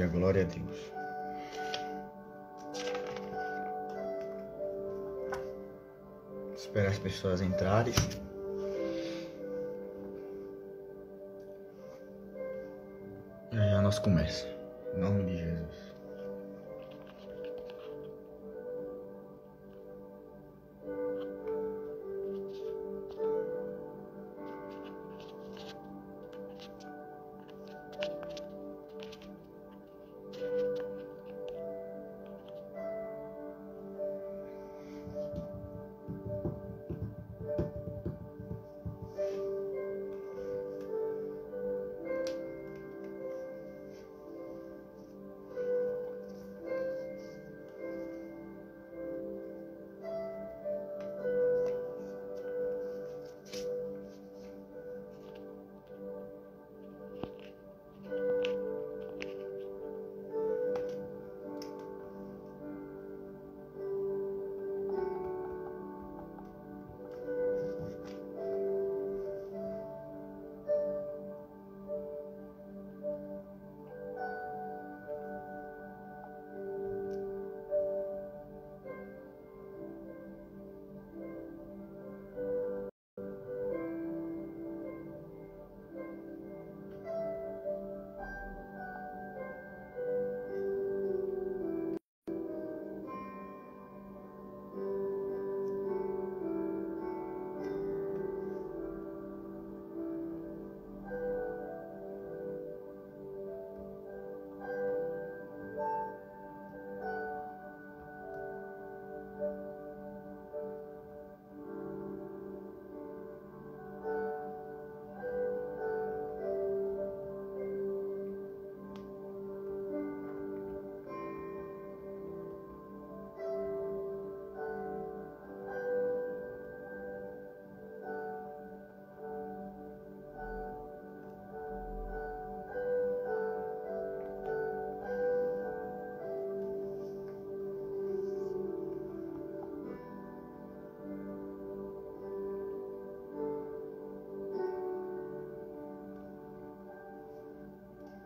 glória a Deus. Esperar as pessoas entrarem. E já nós começa. Em nome de Jesus.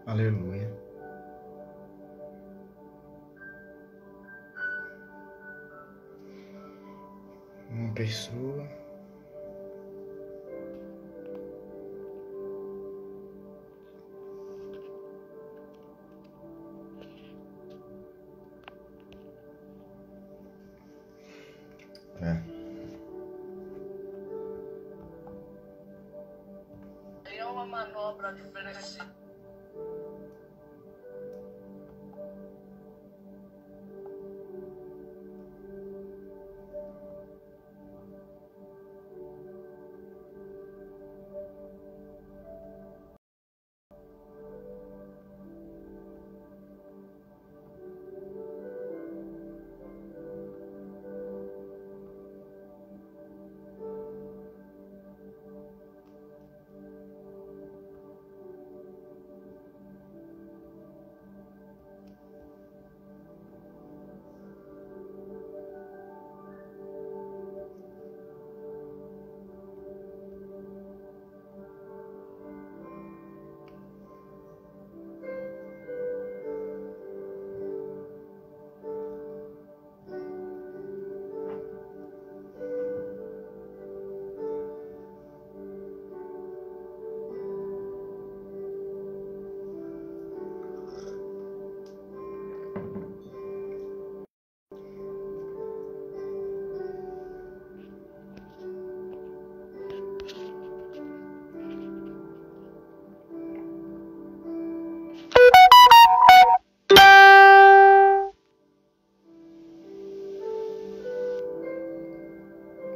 Aleluia. Uma pessoa. É uma manobra diferenciada.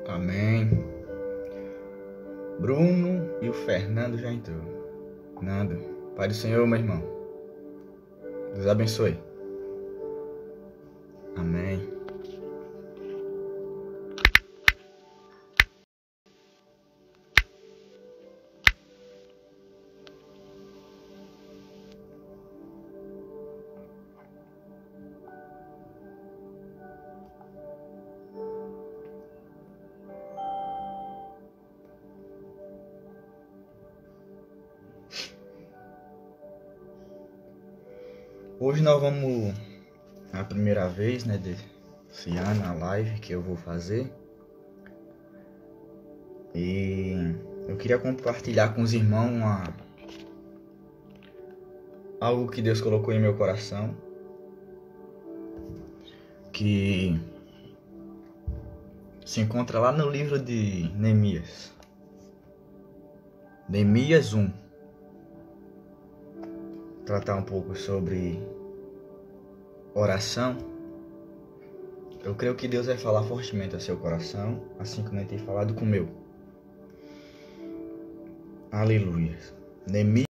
Amém. Bruno e o Fernando já entrou. Nando. Pai do Senhor, meu irmão. Deus abençoe. Amém. Hoje nós vamos, a primeira vez, né, desse ano, a live que eu vou fazer. E eu queria compartilhar com os irmãos algo que Deus colocou em meu coração, que se encontra lá no livro de Neemias. Neemias 1. Tratar um pouco sobre oração. Eu creio que Deus vai falar fortemente ao seu coração, assim como ele tem falado com o meu. Aleluia. Neemias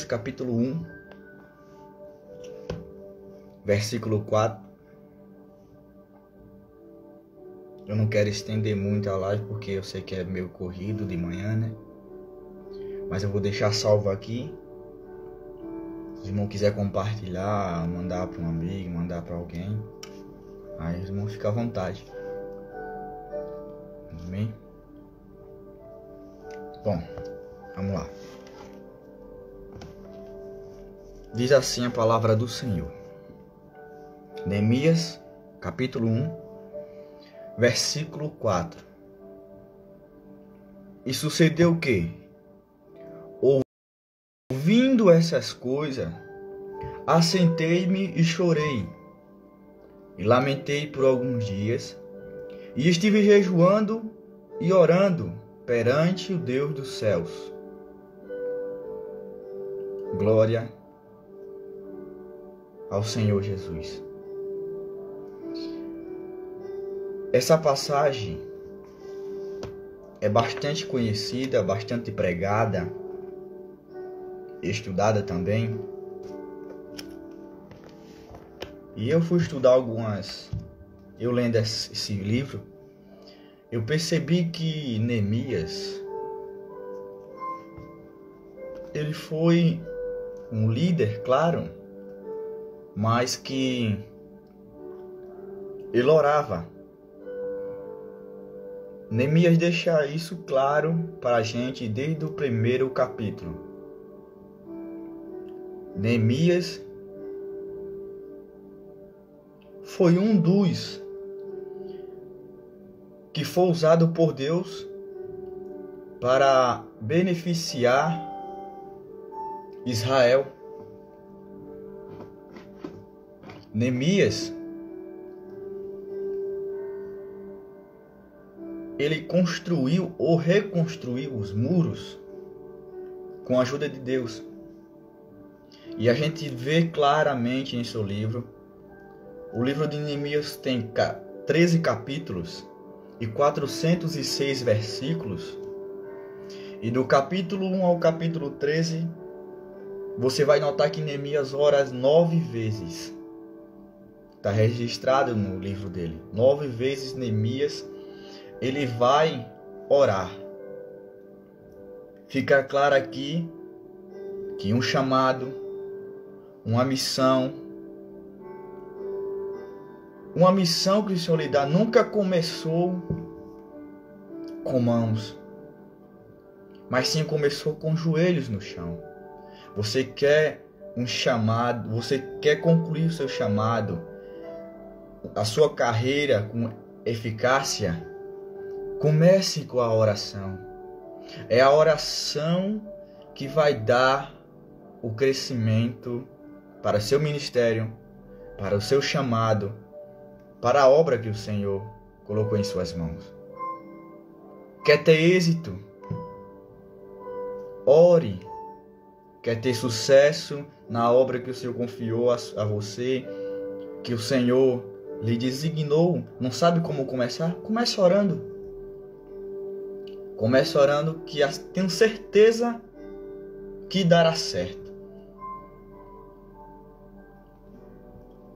capítulo 1, versículo 4. Eu não quero estender muito a live porque eu sei que é meio corrido de manhã, né? Mas eu vou deixar salvo aqui. Se o irmão quiser compartilhar, mandar para um amigo, mandar para alguém, aí os irmãos ficam à vontade. Amém? Bom, vamos lá. Diz assim a palavra do Senhor. Neemias, capítulo 1, versículo 4. E sucedeu o quê? Ouvindo essas coisas, assentei-me e chorei, e lamentei por alguns dias, e estive jejuando e orando perante o Deus dos céus. Glória ao Senhor Jesus. Essa passagem é bastante conhecida, bastante pregada, estudada também. E eu fui estudar eu lendo esse livro, eu percebi que Neemias, ele foi um líder, claro, mas que ele orava. Neemias deixa isso claro para a gente desde o primeiro capítulo. Neemias foi um dos que foi usado por Deus para beneficiar Israel. Neemias, ele construiu ou reconstruiu os muros com a ajuda de Deus. E a gente vê claramente em seu livro. O livro de Neemias tem 13 capítulos e 406 versículos. E do capítulo 1 ao capítulo 13, você vai notar que Neemias ora 9 vezes. Está registrado no livro dele. 9 vezes Neemias, ele vai orar. Fica claro aqui que um chamado, uma missão que o Senhor lhe dá nunca começou com mãos, mas sim começou com joelhos no chão. Você quer um chamado, você quer concluir o seu chamado, a sua carreira com eficácia, comece com a oração. É a oração que vai dar o crescimento para seu ministério, para o seu chamado, para a obra que o Senhor colocou em suas mãos. Quer ter êxito? Ore. Quer ter sucesso na obra que o Senhor confiou a você, que o Senhor lhe designou? Não sabe como começar? Comece orando. Comece orando, que tenho certeza que dará certo.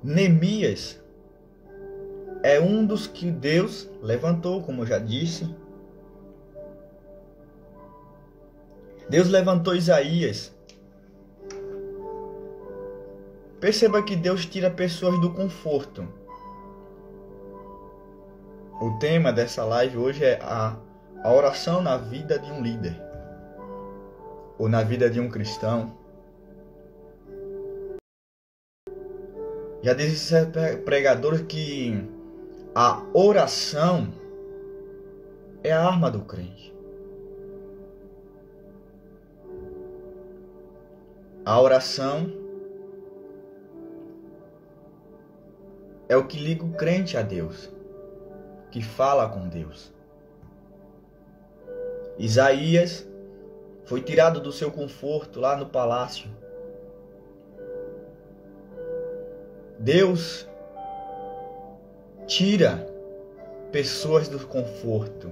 Neemias é um dos que Deus levantou, como eu já disse. Deus levantou Isaías. Perceba que Deus tira pessoas do conforto. O tema dessa live hoje é a oração na vida de um líder, ou na vida de um cristão. Já disse pregador que a oração é a arma do crente. A oração é o que liga o crente a Deus, que fala com Deus. Isaías foi tirado do seu conforto lá no palácio. Deus tira pessoas do conforto.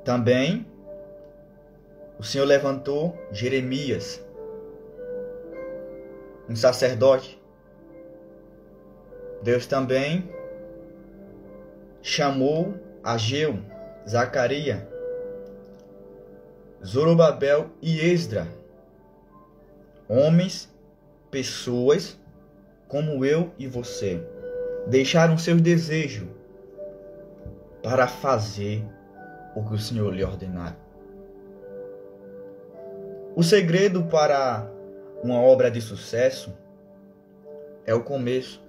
Também o Senhor levantou Jeremias, um sacerdote. Deus também chamou Ageu, Zacarias, Zorobabel e Esdra, homens, pessoas como eu e você, deixaram seus desejos para fazer o que o Senhor lhe ordenar. O segredo para uma obra de sucesso é o começo.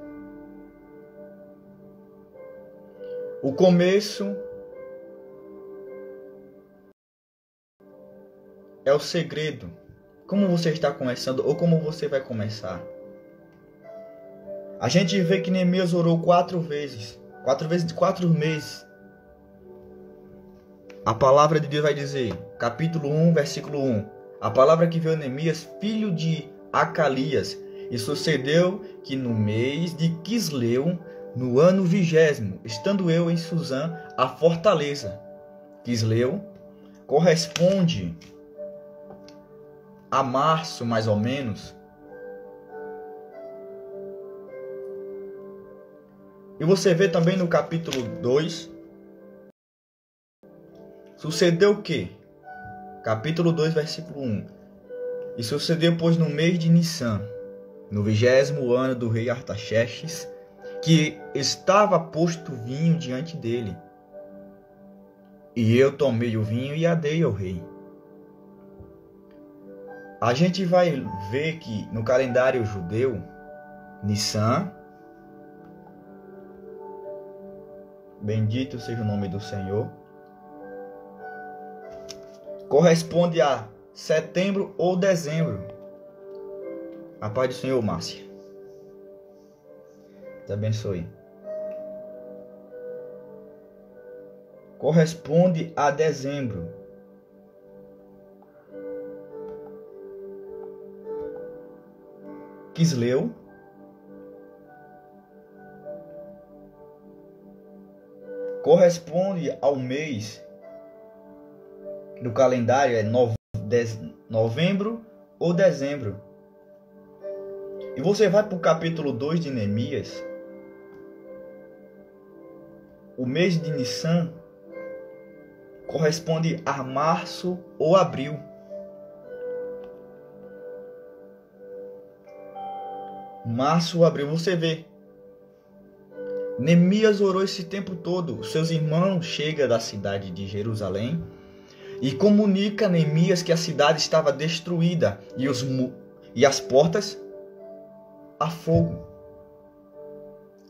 O começo é o segredo. Como você está começando ou como você vai começar? A gente vê que Neemias orou 4 vezes. 4 vezes de 4 meses. A palavra de Deus vai dizer, capítulo 1, versículo 1. A palavra que veio a Neemias, filho de Acalias. E sucedeu que no mês de Quisleu, no ano 20º, estando eu em Suzã, a fortaleza. Quisleu corresponde a março, mais ou menos. E você vê também no capítulo 2. Sucedeu o quê? Capítulo 2, versículo 1. E sucedeu, pois, no mês de Nissan, no 20º ano do rei Artaxerxes, que estava posto vinho diante dele. E eu tomei o vinho e a dei ao rei. A gente vai ver que no calendário judeu, Nissan, bendito seja o nome do Senhor, corresponde a setembro ou dezembro. A paz do Senhor, Márcia. Te abençoe. Corresponde a dezembro. Quisleu corresponde ao mês do calendário, é novembro ou dezembro. E você vai para o capítulo 2 de Neemias. O mês de Nissan corresponde a março ou abril. Março ou abril, você vê. Neemias orou esse tempo todo. Seus irmãos chegam da cidade de Jerusalém e comunica a Neemias que a cidade estava destruída e as portas a fogo.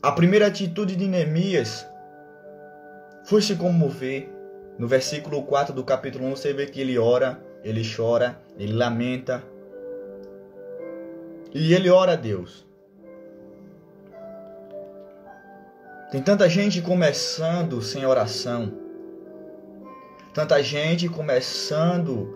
A primeira atitude de Neemias foi se comover. No versículo 4 do capítulo 1 você vê que ele ora, ele chora, ele lamenta. E ele ora a Deus. Tem tanta gente começando sem oração. Tanta gente começando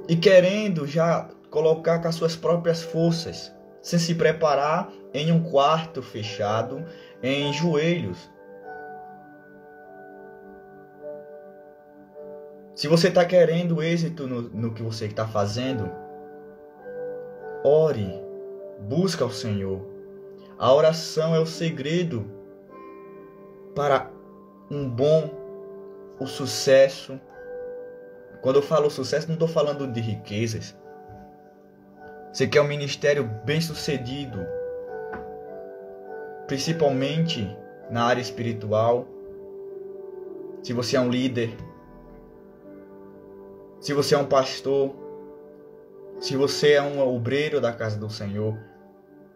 e querendo já colocar com as suas próprias forças, sem se preparar em um quarto fechado, em joelhos. Se você está querendo êxito no que você está fazendo, ore, busca o Senhor. A oração é o segredo para o sucesso. Quando eu falo sucesso, não estou falando de riquezas. Você quer um ministério bem sucedido, principalmente na área espiritual. Se você é um líder, se você é um pastor, se você é um obreiro da casa do Senhor,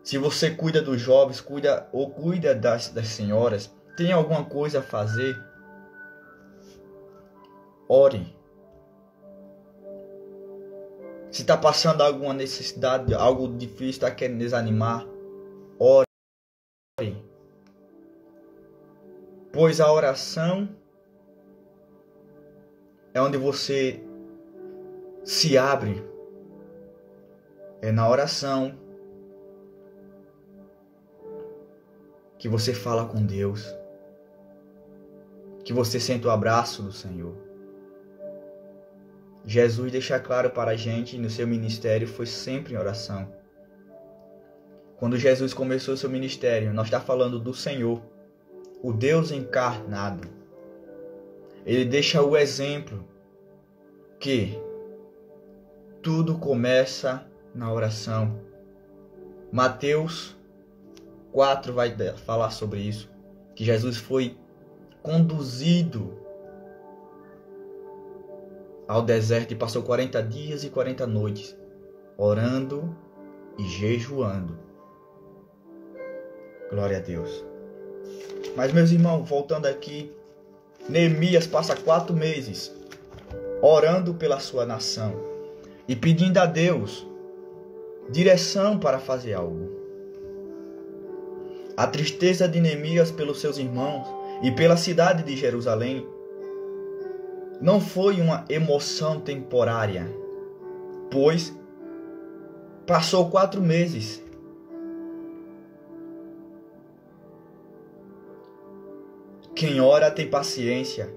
se você cuida dos jovens, cuida das senhoras, tem alguma coisa a fazer, ore. Se está passando alguma necessidade, algo difícil, está querendo desanimar, ore. Pois a oração é onde você se abre. É na oração que você fala com Deus, que você sente o abraço do Senhor. Jesus deixa claro para a gente, no seu ministério, foi sempre em oração. Quando Jesus começou seu ministério, nós estamos falando do Senhor, o Deus encarnado. Ele deixa o exemplo que tudo começa na oração. Mateus 4 vai falar sobre isso, que Jesus foi conduzido ao deserto e passou 40 dias e 40 noites orando e jejuando. Glória a Deus. Mas, meus irmãos, voltando aqui, Neemias passa 4 meses orando pela sua nação e pedindo a Deus direção para fazer algo. A tristeza de Neemias pelos seus irmãos e pela cidade de Jerusalém não foi uma emoção temporária, pois passou 4 meses. Quem ora tem paciência,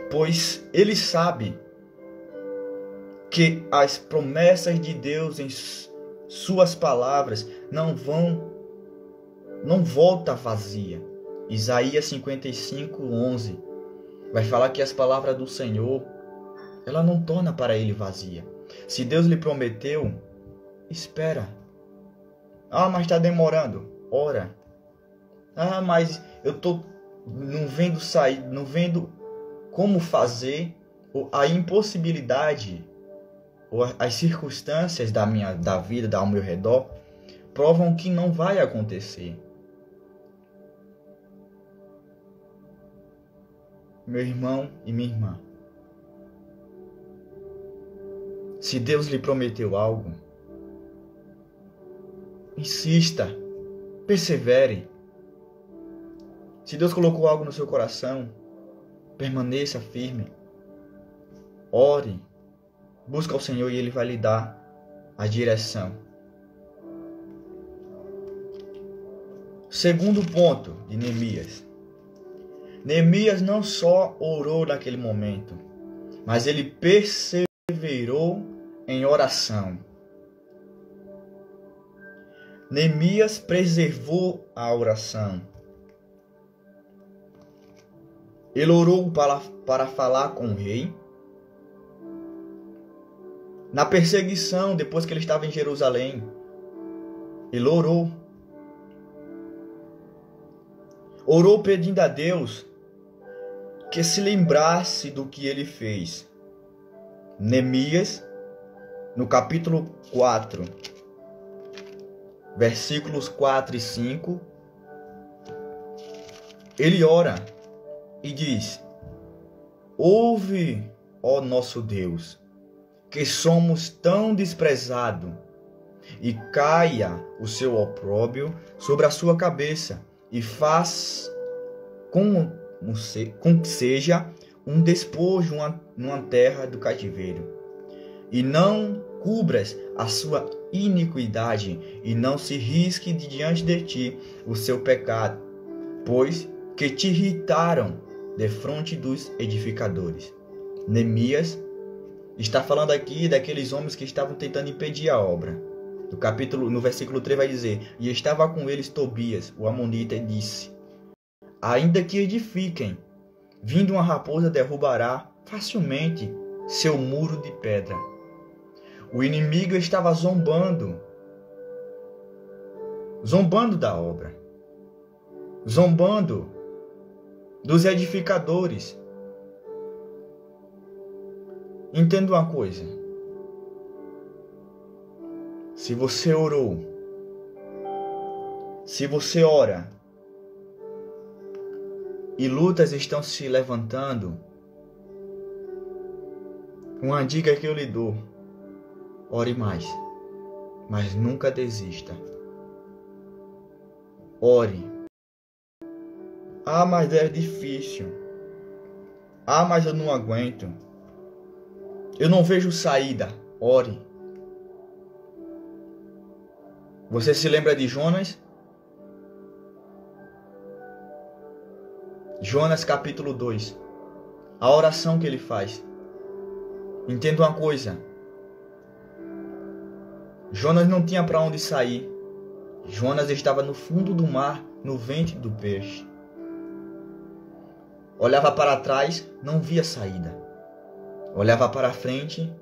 pois ele sabe que as promessas de Deus em suas palavras não volta vazia. Isaías 55:11 vai falar que as palavras do Senhor, ela não torna para ele vazia. Se Deus lhe prometeu, espera. Mas está demorando. Ora. Mas eu não vendo como fazer, ou a impossibilidade, ou as circunstâncias da vida ao meu redor provam que não vai acontecer. Meu irmão e minha irmã, se Deus lhe prometeu algo, insista, persevere. Se Deus colocou algo no seu coração, permaneça firme. Ore, busque ao Senhor e Ele vai lhe dar a direção. Segundo ponto de Neemias. Neemias não só orou naquele momento, mas ele perseverou em oração. Neemias preservou a oração. Ele orou para falar com o rei. Na perseguição, depois que ele estava em Jerusalém, ele orou. Orou pedindo a Deus que se lembrasse do que ele fez. Neemias, no capítulo 4, versículos 4 e 5, ele ora e diz: ouve, ó nosso Deus, que somos tão desprezados, e caia o seu opróbrio sobre a sua cabeça, e faz com que seja um despojo numa terra do cativeiro. E não cubras a sua iniquidade, e não se risque de diante de ti o seu pecado, pois que te irritaram defronte dos edificadores. Neemias está falando aqui daqueles homens que estavam tentando impedir a obra. No versículo 3 vai dizer: e estava com eles Tobias, o amonita, e disse: ainda que edifiquem, vindo uma raposa derrubará facilmente seu muro de pedra. O inimigo estava zombando da obra, zombando dos edificadores. Entenda uma coisa: se você orou, se você ora e lutas estão se levantando, uma dica que eu lhe dou: ore mais, mas nunca desista. Ore. Ah, mas é difícil. Ah, mas eu não aguento. Eu não vejo saída. Ore. Você se lembra de Jonas? Jonas capítulo 2. A oração que ele faz. Entenda uma coisa. Jonas não tinha para onde sair. Jonas estava no fundo do mar, no ventre do peixe. Olhava para trás, não via saída. Olhava para frente,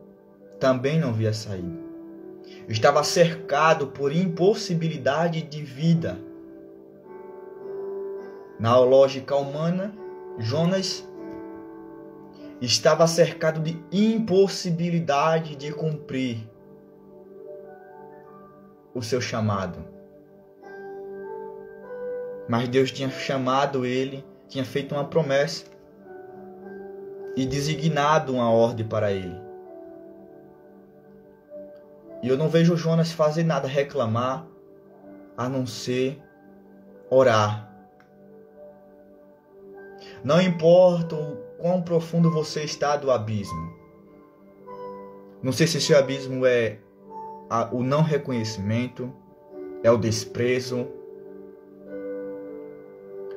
também não via saída. Estava cercado por impossibilidade de vida. Na lógica humana, Jonas estava cercado de impossibilidade de cumprir o seu chamado. Mas Deus tinha chamado ele, tinha feito uma promessa e designado uma ordem para ele. E eu não vejo Jonas fazer nada, reclamar, a não ser orar. Não importa o quão profundo você está do abismo. Não sei se seu abismo é o não reconhecimento, é o desprezo.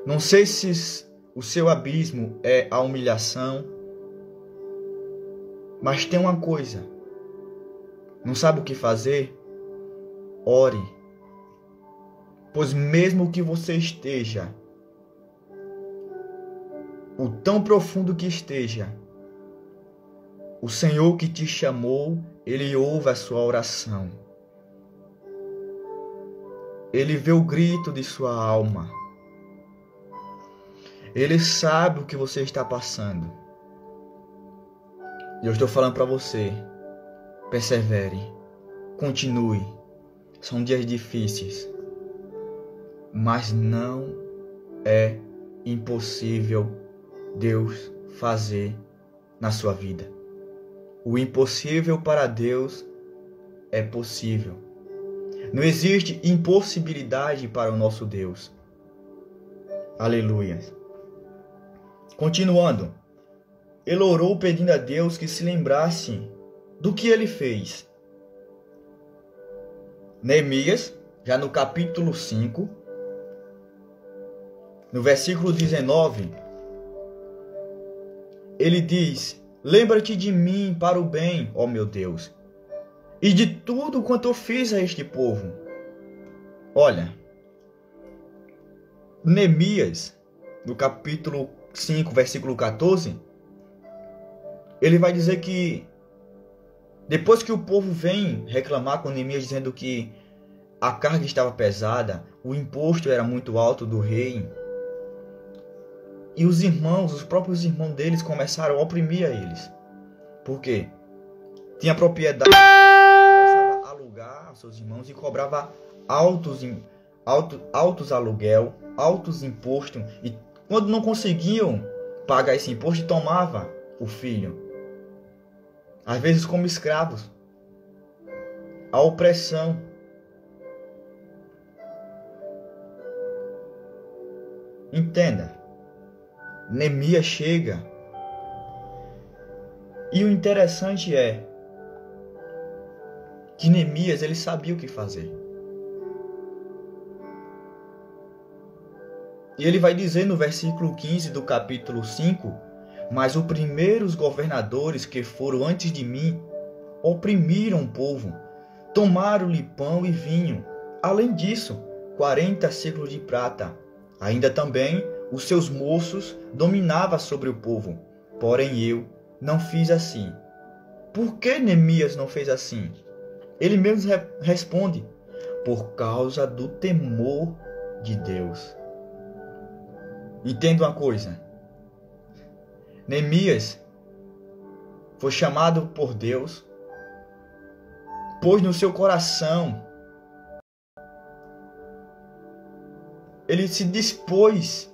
Não sei se o seu abismo é a humilhação. Mas tem uma coisa. Não sabe o que fazer? Ore. Pois mesmo que você esteja, o tão profundo que esteja, o Senhor que te chamou, Ele ouve a sua oração. Ele vê o grito de sua alma. Ele sabe o que você está passando. E eu estou falando para você, persevere, continue. São dias difíceis, mas não é impossível Deus fazer na sua vida. O impossível para Deus é possível. Não existe impossibilidade para o nosso Deus. Aleluia. Continuando, ele orou pedindo a Deus que se lembrasse do que ele fez. Neemias, já no capítulo 5, no versículo 19, ele diz: lembra-te de mim para o bem, ó meu Deus, e de tudo quanto eu fiz a este povo. Olha, Neemias, no capítulo 5, versículo 14, ele vai dizer que depois que o povo vem reclamar com Neemias dizendo que a carga estava pesada, o imposto era muito alto do rei, e os irmãos, os próprios irmãos deles começaram a oprimir a eles. Por quê? Tinha propriedade, começava a alugar aos seus irmãos e cobrava altos aluguel, altos impostos, e quando não conseguiam pagar esse imposto, tomava o filho, às vezes como escravos. A opressão. Entenda, Neemias chega, e o interessante é que Neemias, ele sabia o que fazer. E ele vai dizer no versículo 15 do capítulo 5: mas os primeiros governadores que foram antes de mim oprimiram o povo, tomaram-lhe pão e vinho. Além disso, 40 ciclos de prata. Ainda também os seus moços dominavam sobre o povo. Porém eu não fiz assim. Por que Neemias não fez assim? Ele mesmo responde: por causa do temor de Deus. Entenda uma coisa. Neemias foi chamado por Deus pôs no seu coração. Ele se dispôs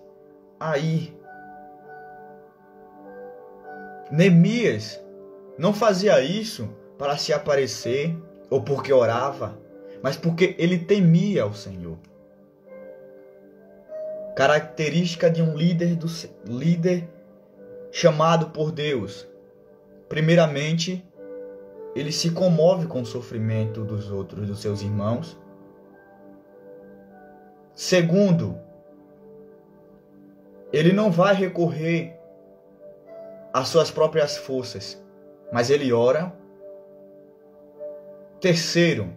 a ir. Neemias não fazia isso para se aparecer ou porque orava, mas porque ele temia ao Senhor. Característica de um líder chamado por Deus. Primeiramente, ele se comove com o sofrimento dos outros, dos seus irmãos. Segundo, ele não vai recorrer às suas próprias forças, mas ele ora. Terceiro,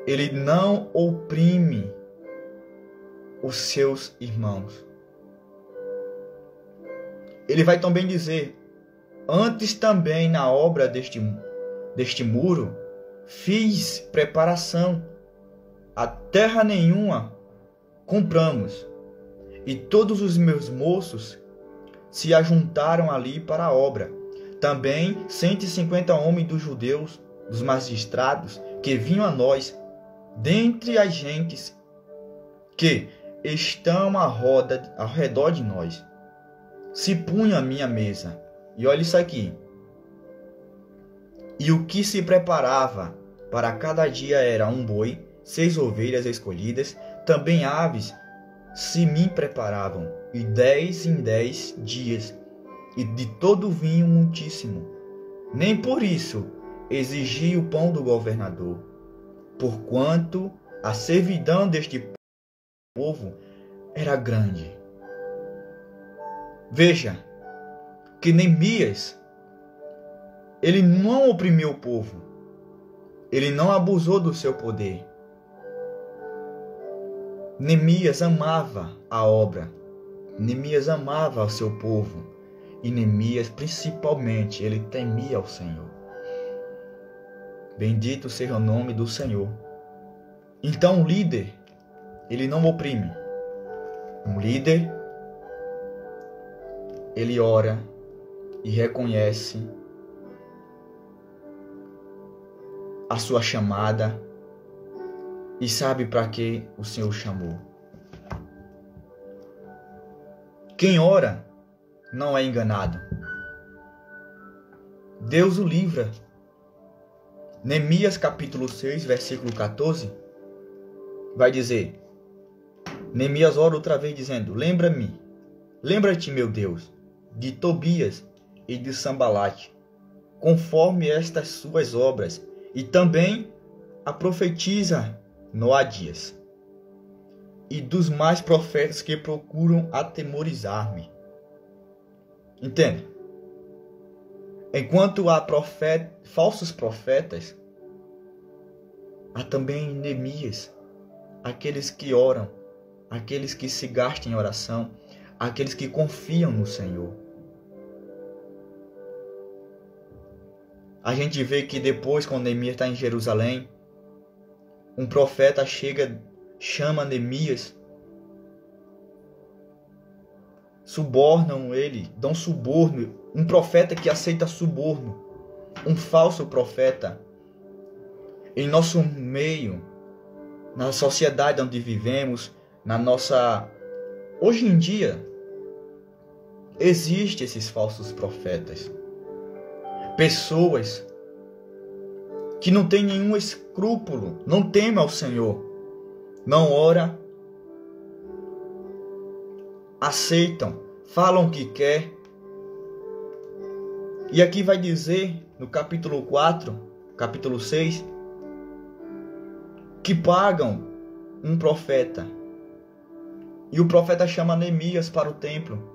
ele não oprime os seus irmãos. Ele vai também dizer: antes também na obra deste muro, fiz preparação. A terra nenhuma compramos, e todos os meus moços se ajuntaram ali para a obra. Também 150 homens dos judeus, dos magistrados, que vinham a nós, dentre as gentes que estão ao redor de nós, se punham à minha mesa. E olha isso aqui. E o que se preparava para cada dia era um boi, 6 ovelhas escolhidas, também aves se me preparavam, e 10 em 10 dias, e de todo vinho muitíssimo. Nem por isso exigi o pão do governador, porquanto a servidão deste povo era grande. Veja que Neemias, ele não oprimiu o povo, ele não abusou do seu poder. Neemias amava a obra, Neemias amava o seu povo, e Neemias, principalmente, ele temia ao Senhor. Bendito seja o nome do Senhor. Então, um líder, ele não oprime. Um líder, ele ora e reconhece a sua chamada e sabe para que o Senhor chamou. Quem ora não é enganado. Deus o livra. Neemias capítulo 6, versículo 14, vai dizer: Neemias ora outra vez dizendo: lembra-te, meu Deus, de Tobias e de Sambalate, conforme estas suas obras, e também a profetiza Noadias, e dos mais profetas que procuram atemorizar-me. Entende? Enquanto há falsos profetas, há também Neemias, aqueles que oram, aqueles que se gastam em oração, aqueles que confiam no Senhor. A gente vê que depois, quando Neemias está em Jerusalém, um profeta chama Neemias, subornam ele, dão suborno. Um profeta que aceita suborno, um falso profeta. Em nosso meio, na sociedade onde vivemos, hoje em dia, existem esses falsos profetas. Pessoas que não têm nenhum escrúpulo, não temem ao Senhor, não oram, aceitam, falam o que quer. E aqui vai dizer, no capítulo 4, capítulo 6, que pagam um profeta. E o profeta chama Neemias para o templo.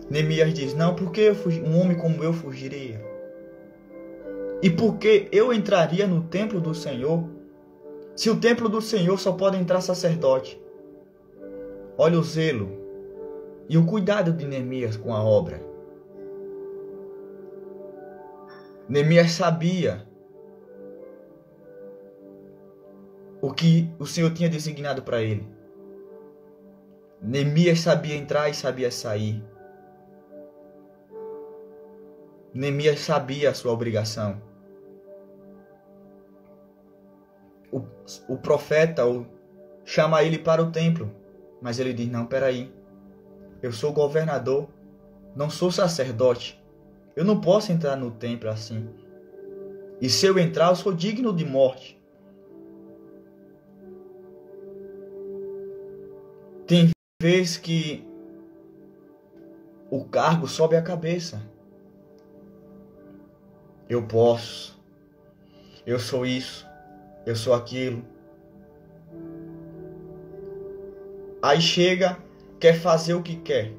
Neemias diz: não, porque um homem como eu fugiria? E por que eu entraria no templo do Senhor? Se o templo do Senhor só pode entrar sacerdote. Olha o zelo e o cuidado de Neemias com a obra. Neemias sabia o que o Senhor tinha designado para ele. Neemias sabia entrar e sabia sair. Neemias sabia a sua obrigação. o profeta chama ele para o templo. Mas ele diz, não, peraí. Eu sou governador, não sou sacerdote. Eu não posso entrar no templo assim. E se eu entrar, eu sou digno de morte. Tem vezes que o cargo sobe a cabeça. Eu posso. Eu sou isso. Eu sou aquilo. Aí chega, quer fazer o que quer.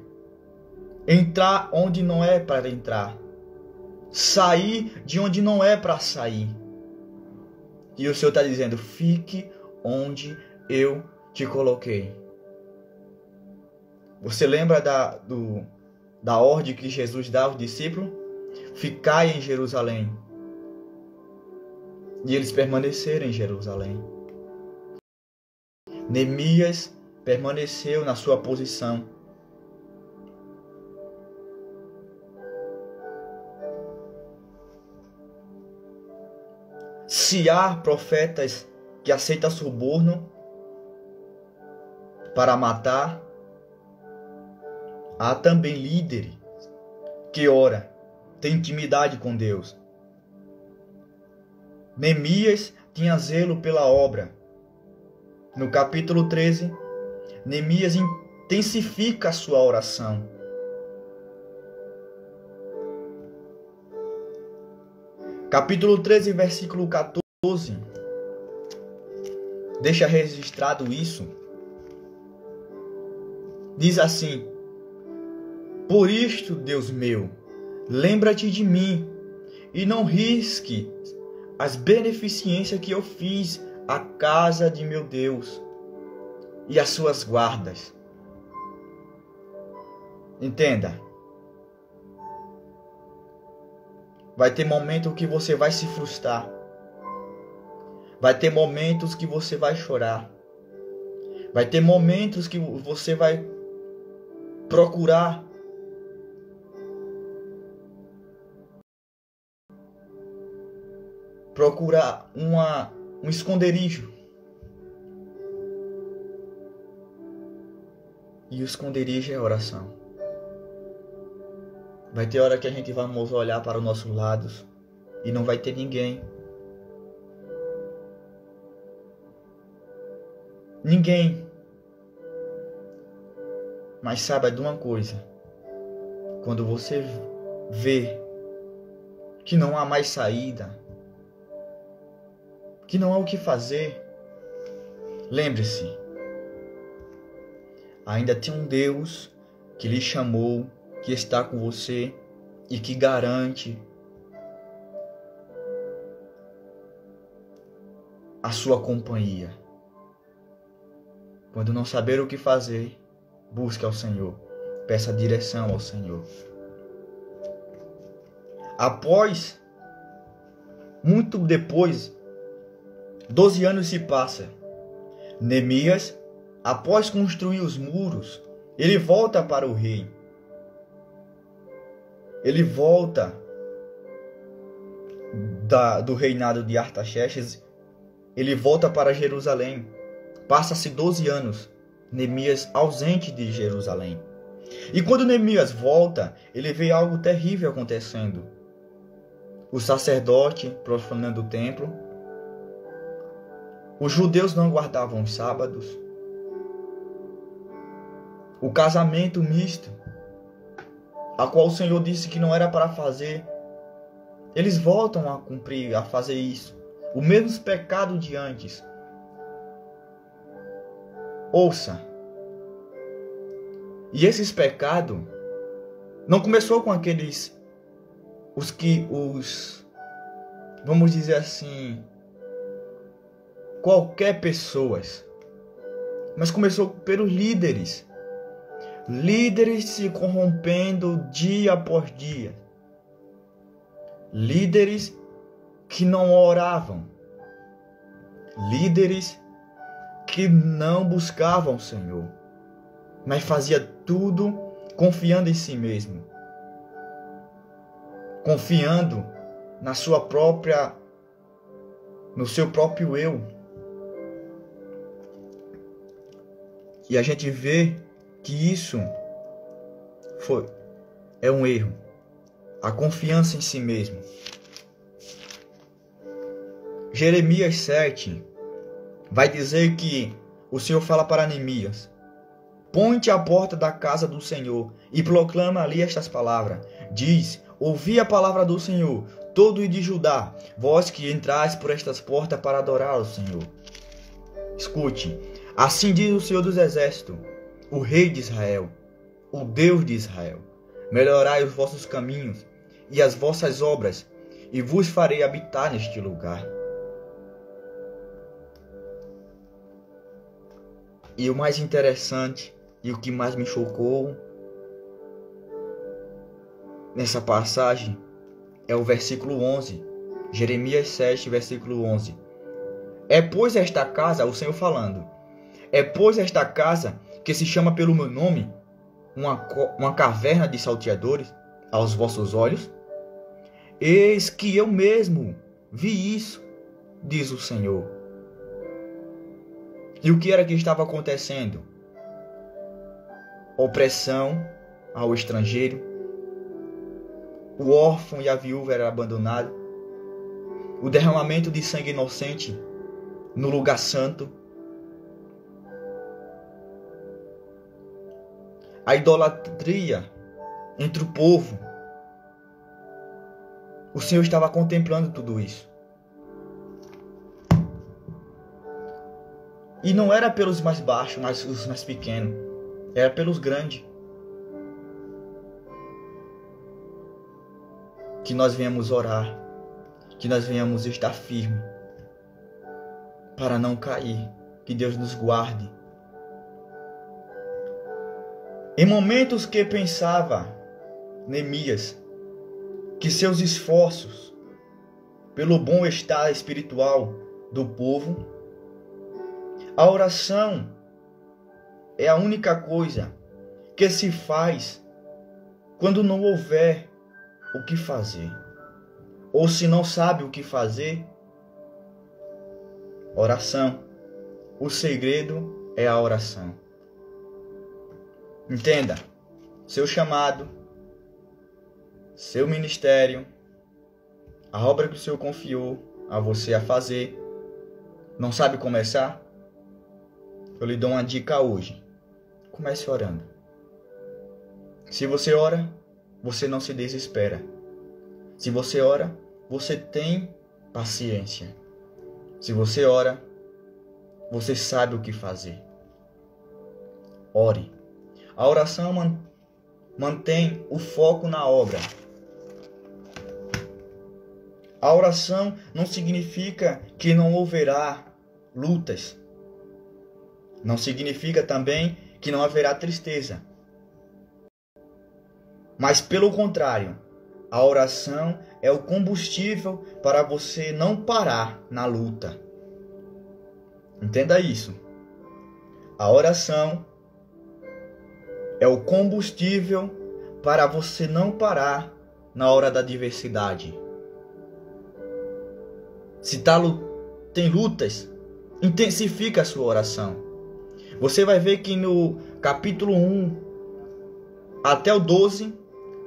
Entrar onde não é para entrar. Sair de onde não é para sair. E o Senhor está dizendo, fique onde eu te coloquei. Você lembra da ordem que Jesus dá aos discípulos? Ficai em Jerusalém. E eles permaneceram em Jerusalém. Neemias permaneceu na sua posição. Se há profetas que aceitam suborno para matar, há também líderes que ora, tem intimidade com Deus. Neemias tinha zelo pela obra. No capítulo 13, Neemias intensifica a sua oração. Capítulo 13, versículo 14. Deixa registrado isso. Diz assim: por isto, Deus meu, lembra-te de mim e não risque as beneficências que eu fiz à casa de meu Deus e às suas guardas. Entenda. Vai ter momentos que você vai se frustrar. Vai ter momentos que você vai chorar. Vai ter momentos que você vai procurar um esconderijo. E o esconderijo é a oração. Vai ter hora que a gente vamos olhar para os nossos lados e não vai ter ninguém. Ninguém. Mas saiba de uma coisa. Quando você vê que não há mais saída, que não há o que fazer, lembre-se, ainda tem um Deus que lhe chamou, que está com você e que garante a sua companhia. Quando não saber o que fazer, busque ao Senhor, peça direção ao Senhor. Muito depois, 12 anos se passam. Neemias, após construir os muros, ele volta para o rei. Ele volta do reinado de Artaxerxes. Ele volta para Jerusalém. Passa-se 12 anos. Neemias ausente de Jerusalém. E quando Neemias volta, ele vê algo terrível acontecendo. O sacerdote profanando o templo. Os judeus não guardavam os sábados. O casamento misto, a qual o Senhor disse que não era para fazer, eles voltam a cumprir, a fazer isso. O mesmo pecado de antes. Ouça. E esses pecados não começou com aqueles, vamos dizer assim, qualquer pessoas, mas começou pelos líderes. Líderes se corrompendo dia após dia. Líderes que não oravam. Líderes que não buscavam o Senhor, mas fazia tudo confiando em si mesmo. Confiando no seu próprio eu. E a gente vê que isso é um erro. A confiança em si mesmo. Jeremias 7 vai dizer que o Senhor fala para Neemias: põe-te à porta da casa do Senhor e proclama ali estas palavras. Diz: ouvi a palavra do Senhor, todo de Judá, vós que entrais por estas portas para adorar ao Senhor. Escute, assim diz o Senhor dos Exércitos, o Rei de Israel, o Deus de Israel: melhorai os vossos caminhos e as vossas obras, e vos farei habitar neste lugar. E o mais interessante, e o que mais me chocou nessa passagem, é o versículo 11. Jeremias 7, versículo 11. É pois esta casa, o Senhor falando, é pois esta casa que se chama pelo meu nome, uma caverna de salteadores aos vossos olhos? Eis que eu mesmo vi isso, diz o Senhor. E o que era que estava acontecendo? Opressão ao estrangeiro. O órfão e a viúva eram abandonados. O derramamento de sangue inocente no lugar santo. A idolatria entre o povo. O Senhor estava contemplando tudo isso. E não era pelos mais baixos, mas os mais pequenos. Era pelos grandes. Que nós venhamos orar. Que nós venhamos estar firmes. Para não cair. Que Deus nos guarde. Em momentos que pensava Neemias que seus esforços pelo bom estar espiritual do povo, a oração é a única coisa que se faz quando não houver o que fazer. Ou se não sabe o que fazer, oração. O segredo é a oração. Entenda, seu chamado, seu ministério, a obra que o Senhor confiou a você a fazer, não sabe começar? Eu lhe dou uma dica hoje. Comece orando. Se você ora, você não se desespera. Se você ora, você tem paciência. Se você ora, você sabe o que fazer. Ore. A oração mantém o foco na obra. A oração não significa que não haverá lutas. Não significa também que não haverá tristeza. Mas pelo contrário, a oração é o combustível para você não parar na luta. Entenda isso. A oração é o combustível para você não parar na hora da adversidade. Se tem lutas, intensifica a sua oração. Você vai ver que no capítulo 1 até o 12,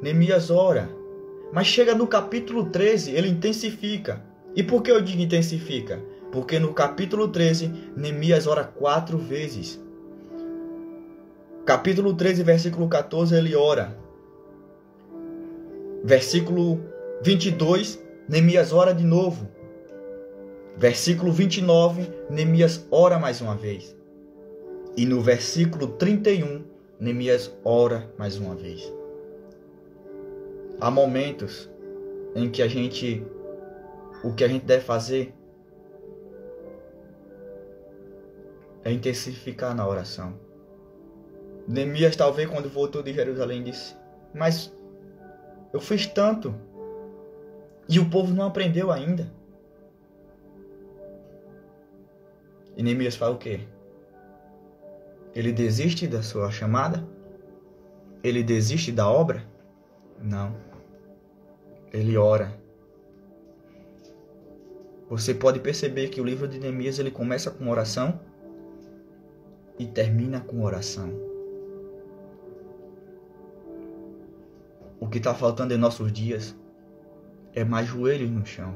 Neemias ora. Mas chega no capítulo 13, ele intensifica. E por que eu digo intensifica? Porque no capítulo 13, Neemias ora 4 vezes. Capítulo 13, versículo 14, ele ora. Versículo 22, Neemias ora de novo. Versículo 29, Neemias ora mais uma vez. E no versículo 31, Neemias ora mais uma vez. Há momentos em que o que a gente deve fazer é intensificar na oração. Neemias, talvez, quando voltou de Jerusalém, disse: mas eu fiz tanto e o povo não aprendeu ainda. E Neemias fala o quê? Ele desiste da sua chamada? Ele desiste da obra? Não. Ele ora. Você pode perceber que o livro de Neemias ele começa com oração e termina com oração. O que está faltando em nossos dias é mais joelhos no chão.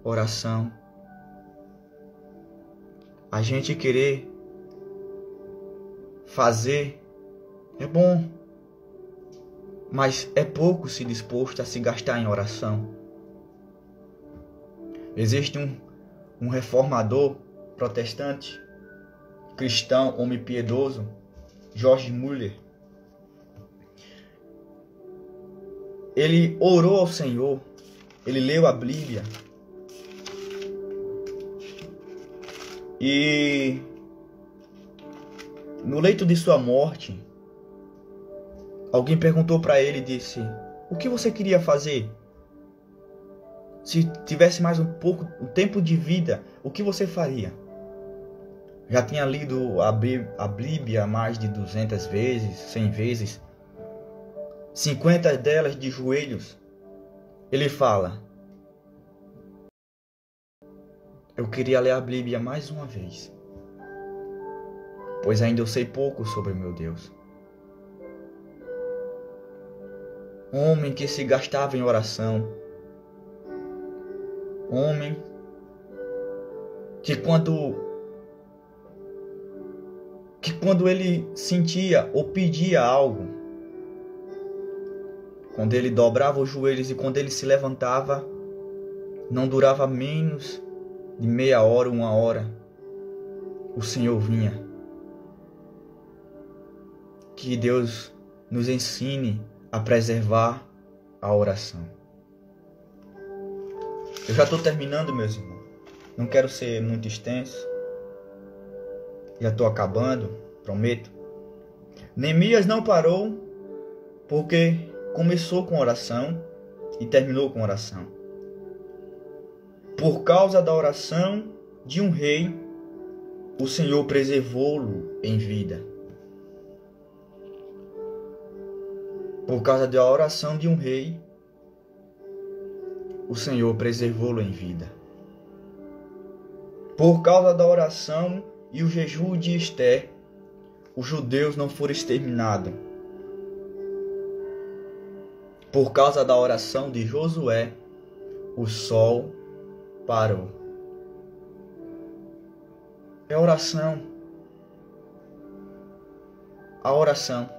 Oração. A gente querer fazer é bom, mas é pouco se disposto a se gastar em oração. Existe um reformador protestante, cristão, homem piedoso, George Muller. Ele orou ao Senhor, ele leu a Bíblia e no leito de sua morte, alguém perguntou para ele e disse: o que você queria fazer? Se tivesse mais um tempo de vida, o que você faria? Já tinha lido a Bíblia mais de 200 vezes, 100 vezes, 50 delas de joelhos. Ele fala: eu queria ler a Bíblia mais uma vez, pois ainda eu sei pouco sobre meu Deus. Homem que se gastava em oração. Homem que quando ele sentia ou pedia algo, quando ele dobrava os joelhos e quando ele se levantava, não durava menos de meia hora, 1 hora, o Senhor vinha. Que Deus nos ensine a preservar a oração. Eu já estou terminando, meus irmãos. Não quero ser muito extenso. Já estou acabando, prometo. Neemias não parou porque começou com oração e terminou com oração. Por causa da oração de um rei, o Senhor preservou-lo em vida. Por causa da oração de um rei, o Senhor preservou-lo em vida. Por causa da oração e o jejum de Esther, os judeus não foram exterminados. Por causa da oração de Josué, o sol parou. É oração. A oração.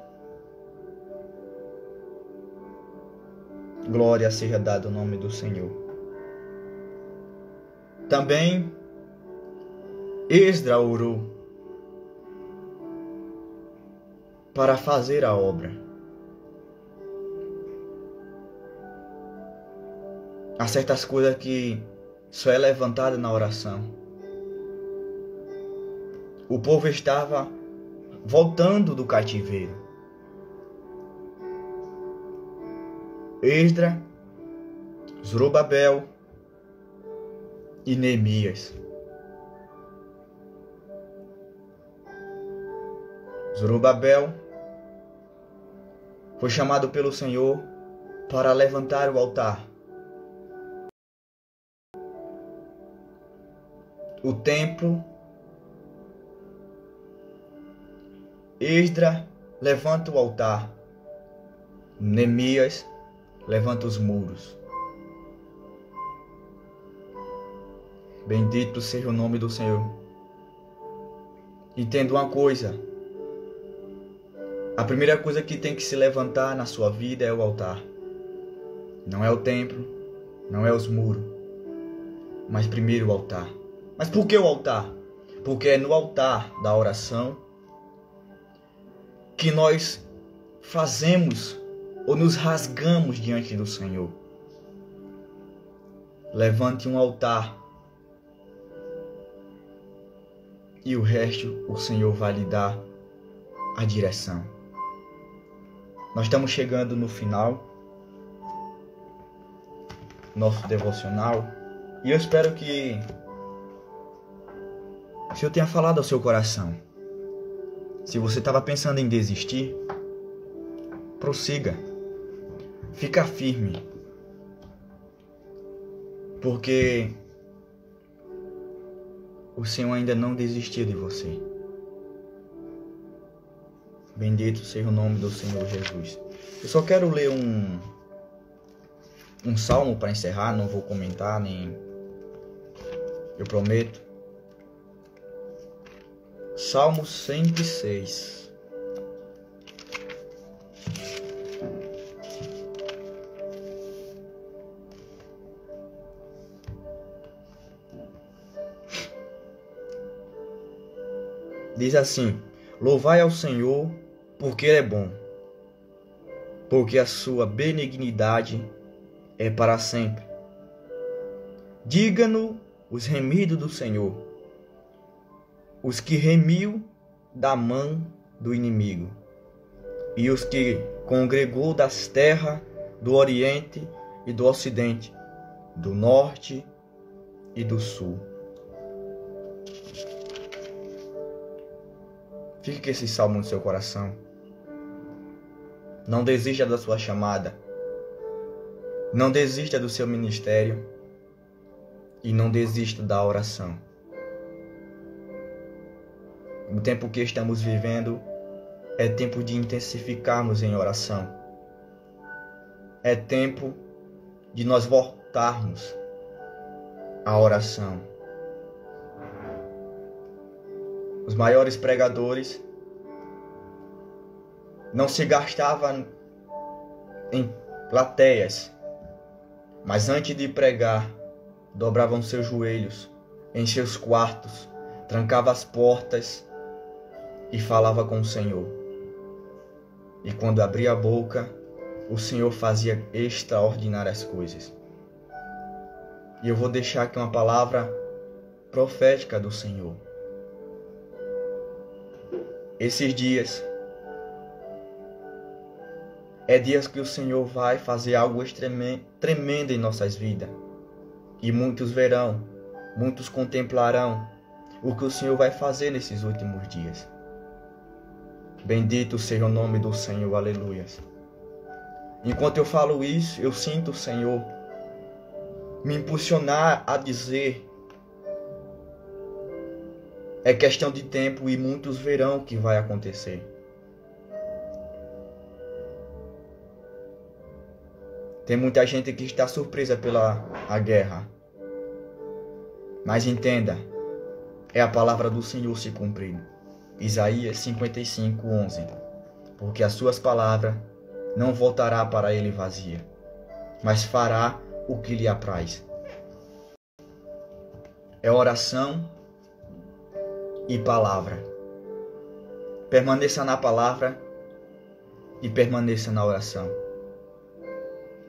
Glória seja dada ao nome do Senhor. Também Esdras orou para fazer a obra. Há certas coisas que só é levantada na oração. O povo estava voltando do cativeiro. Esdras, Zorobabel e Neemias. Zorobabel foi chamado pelo Senhor para levantar o altar. O templo. Esdras levanta o altar. Neemias levanta os muros. Bendito seja o nome do Senhor. Entenda uma coisa. A primeira coisa que tem que se levantar na sua vida é o altar. Não é o templo, não é os muros, mas primeiro o altar. Mas por que o altar? Porque é no altar da oração que nós fazemos ou nos rasgamos diante do Senhor. Levante um altar e o resto o Senhor vai lhe dar a direção. Nós estamos chegando no final do nosso devocional e eu espero que o Senhor tenha falado ao seu coração. Se você estava pensando em desistir, prossiga. Fica firme. Porque o Senhor ainda não desistiu de você. Bendito seja o nome do Senhor Jesus. Eu só quero ler um salmo para encerrar, não vou comentar, nem eu prometo. Salmo 106. Diz assim: louvai ao Senhor, porque Ele é bom, porque a sua benignidade é para sempre. Diga-no os remidos do Senhor, os que remiu da mão do inimigo, e os que congregou das terras do Oriente e do Ocidente, do Norte e do Sul. Fique com esse salmo no seu coração. Não desista da sua chamada. Não desista do seu ministério. E não desista da oração. O tempo que estamos vivendo é tempo de intensificarmos em oração. É tempo de nós voltarmos à oração. Os maiores pregadores não se gastavam em plateias, mas antes de pregar, dobravam seus joelhos em seus quartos, trancavam as portas e falava com o Senhor. E quando abria a boca, o Senhor fazia extraordinárias coisas. E eu vou deixar aqui uma palavra profética do Senhor. Esses dias é dias que o Senhor vai fazer algo tremendo em nossas vidas. E muitos verão, muitos contemplarão o que o Senhor vai fazer nesses últimos dias. Bendito seja o nome do Senhor, aleluias. Enquanto eu falo isso, eu sinto o Senhor me impulsionar a dizer: é questão de tempo e muitos verão o que vai acontecer. Tem muita gente que está surpresa pela guerra. Mas entenda, é a palavra do Senhor se cumprindo. Isaías 55:11. Porque as suas palavras não voltará para ele vazia, mas fará o que lhe apraz. É oração e palavra. Permaneça na palavra e permaneça na oração.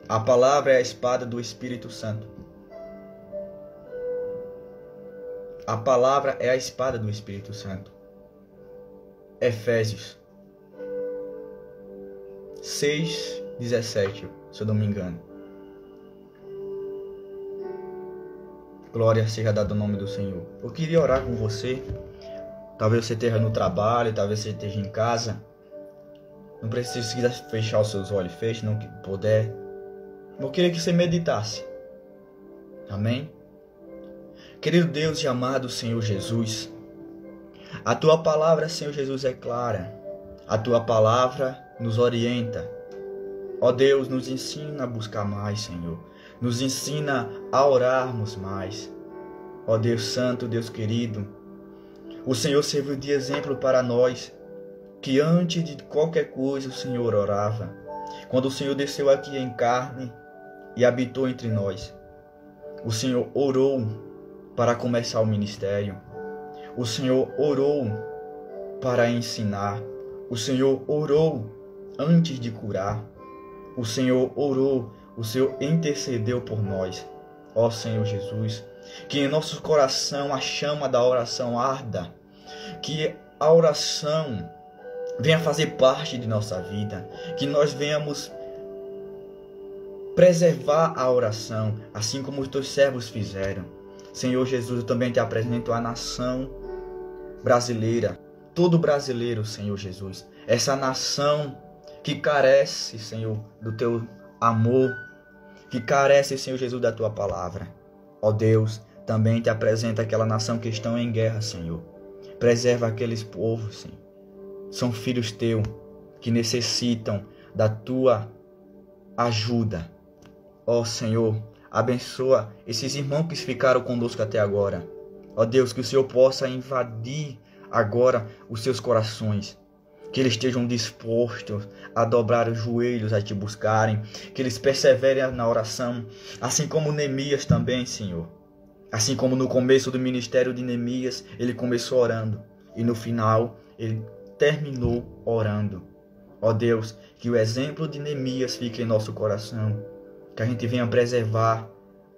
A palavra é a espada do Espírito Santo. A palavra é a espada do Espírito Santo. Efésios 6:17, se eu não me engano. Glória seja dada ao nome do Senhor. Eu queria orar com você. Talvez você esteja no trabalho, talvez você esteja em casa. Não precisa fechar os seus olhos, feche, não puder. Eu queria que você meditasse. Amém? Querido Deus e amado Senhor Jesus, a Tua palavra, Senhor Jesus, é clara. A Tua palavra nos orienta. Ó Deus, nos ensina a buscar mais, Senhor. Nos ensina a orarmos mais. Ó Deus Santo, Deus querido, o Senhor serviu de exemplo para nós, que antes de qualquer coisa o Senhor orava. Quando o Senhor desceu aqui em carne e habitou entre nós, o Senhor orou para começar o ministério. O Senhor orou para ensinar. O Senhor orou antes de curar. O Senhor orou, o Senhor intercedeu por nós. Ó Senhor Jesus, que em nosso coração a chama da oração arda, que a oração venha fazer parte de nossa vida, que nós venhamos preservar a oração, assim como os teus servos fizeram. Senhor Jesus, eu também te apresento a nação brasileira, todo brasileiro, Senhor Jesus, essa nação que carece, Senhor, do teu amor, que carece, Senhor Jesus, da tua palavra. Ó Deus, Também te apresenta aquela nação que estão em guerra, Senhor. Preserva aqueles povos, Senhor. São filhos teus que necessitam da tua ajuda. Ó Senhor, abençoa esses irmãos que ficaram conosco até agora. Ó Deus, que o Senhor possa invadir agora os seus corações. Que eles estejam dispostos a dobrar os joelhos, a te buscarem. Que eles perseverem na oração. Assim como Neemias também, Senhor. Assim como no começo do ministério de Neemias, ele começou orando. E no final, ele terminou orando. Ó Deus, que o exemplo de Neemias fique em nosso coração. Que a gente venha preservar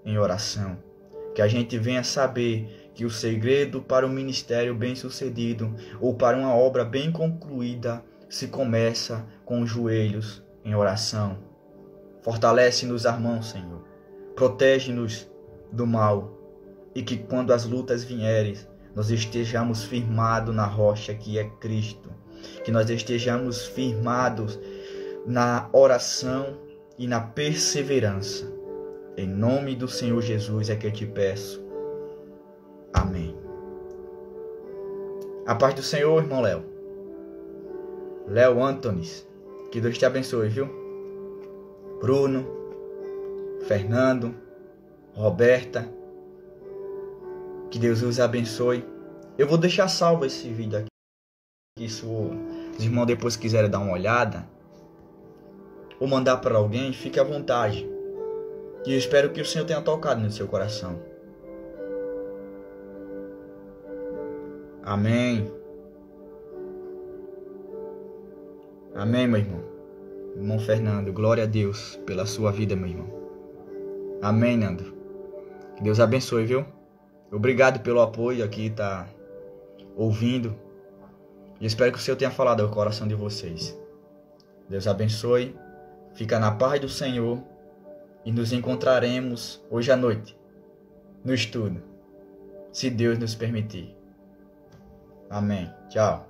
em oração. Que a gente venha saber que o segredo para um ministério bem sucedido ou para uma obra bem concluída se começa com os joelhos em oração. Fortalece-nos, irmãos, Senhor. Protege-nos do mal. E que quando as lutas vierem, nós estejamos firmados na rocha que é Cristo. Que nós estejamos firmados na oração e na perseverança. Em nome do Senhor Jesus é que eu te peço. Amém. A paz do Senhor, irmão Léo. Léo Antonis. Que Deus te abençoe, viu? Bruno, Fernando, Roberta. Que Deus os abençoe. Eu vou deixar salvo esse vídeo aqui. Se os irmãos depois quiserem dar uma olhada ou mandar para alguém, fique à vontade. E eu espero que o Senhor tenha tocado no seu coração. Amém. Amém, meu irmão. Irmão Fernando, glória a Deus pela sua vida, meu irmão. Amém, Nando. Que Deus abençoe, viu? Obrigado pelo apoio aqui, tá ouvindo. E espero que o Senhor tenha falado ao coração de vocês. Deus abençoe. Fica na paz do Senhor. E nos encontraremos hoje à noite no estudo, se Deus nos permitir. Amém. Tchau.